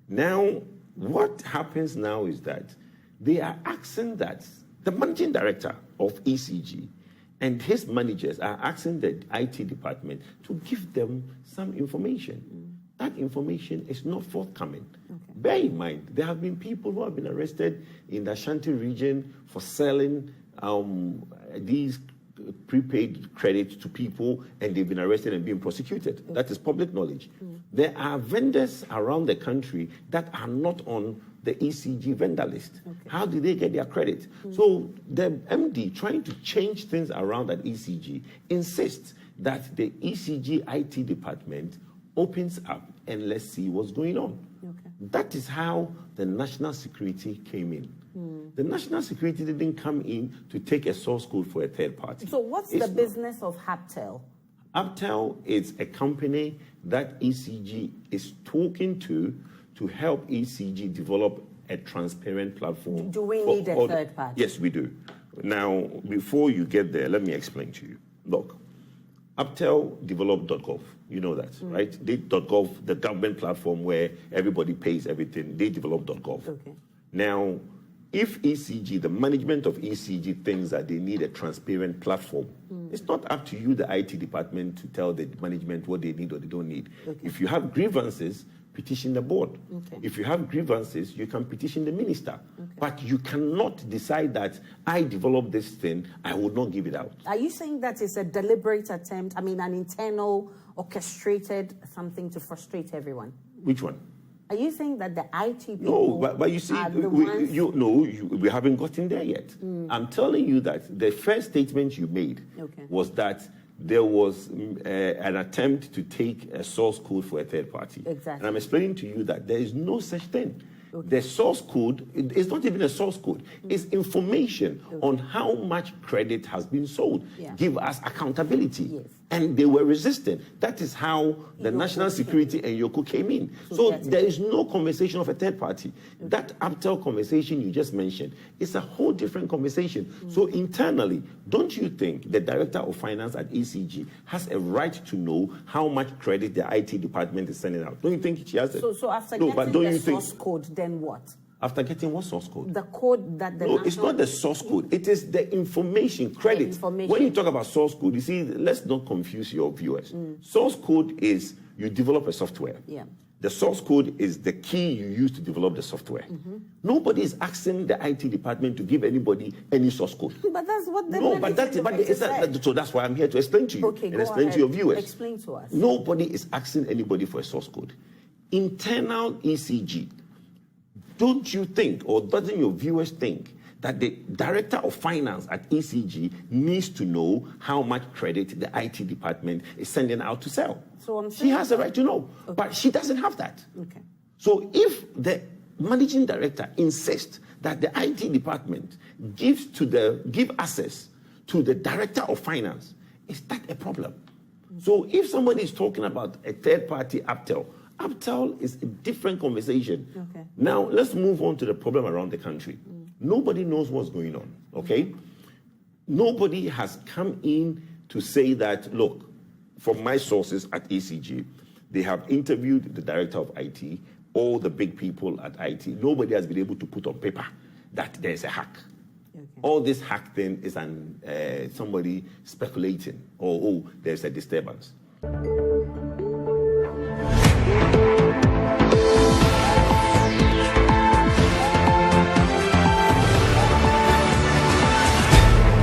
Now, what happens now is that they are asking that the managing director of ECG and his managers are asking the IT department to give them some information. That information is not forthcoming. Okay. Bear in mind, there have been people who have been arrested in the Ashanti region for selling these prepaid credits to people, and they've been arrested and being prosecuted. Okay. That is public knowledge. There are vendors around the country that are not on the ECG vendor list. Okay. How do they get their credit? So the MD, trying to change things around at ECG, insists that the ECG IT department opens up and let's see what's going on. Okay. That is how the national security came in. The national security didn't come in to take a source code for a third party. So what's the business of Haptel? Haptel is a company that ECG is talking to help ECG develop a transparent platform. Do we need a third party? Yes, we do. Now, before you get there, let me explain to you. Look, Haptel developed .gov. You know that, right? They .gov, the government platform where everybody pays everything, they developed .gov. Okay. Now, if ECG, the management of ECG thinks that they need a transparent platform, it's not up to you, the IT department, to tell the management what they need or they don't need. Okay. If you have grievances, petition the board. Okay. If you have grievances, you can petition the minister. Okay. But you cannot decide that I developed this thing, I will not give it out. Are you saying that it's a deliberate attempt, an internal, orchestrated something to frustrate everyone? Which one? Are you saying that the IT people but you see, we haven't gotten there yet. I'm telling you that the first statement you made was that there was an attempt to take a source code for a third party. Exactly. And I'm explaining to you that there is no such thing. Okay. The source code is not even a source code. It's information on how much credit has been sold. Yeah. Give us accountability. Yes. And they were resistant. That is how the national security and Yoko came in. So there is no conversation of a third party. Okay. That Haptel conversation you just mentioned is a whole different conversation. So internally, don't you think the director of finance at ECG has a right to know how much credit the IT department is sending out? Don't you think she has it? So after getting the source code, then what? After getting what source code? The code that the... No, it's not the source code. It is the information, credit. When you talk about source code, you see, let's not confuse your viewers. Source code is you develop a software. Yeah. The source code is the key you use to develop the software. Nobody is asking the IT department to give anybody any source code. But that's what the so that's why I'm here to explain to you and explain to your viewers. Explain to us. Nobody is asking anybody for a source code. Internal ECG. Don't you think, or doesn't your viewers think, that the director of finance at ECG needs to know how much credit the IT department is sending out to sell? So she has the right to know, but she doesn't have that. Okay. So if the managing director insists that the IT department give access to the director of finance, is that a problem? So if somebody is talking about a third party Haptel is a different conversation. Okay. Now, let's move on to the problem around the country. Nobody knows what's going on, okay? Nobody has come in to say that, look, from my sources at ECG, they have interviewed the director of IT, all the big people at IT. Nobody has been able to put on paper that there's a hack. Okay. All this hack thing is somebody speculating, or there's a disturbance.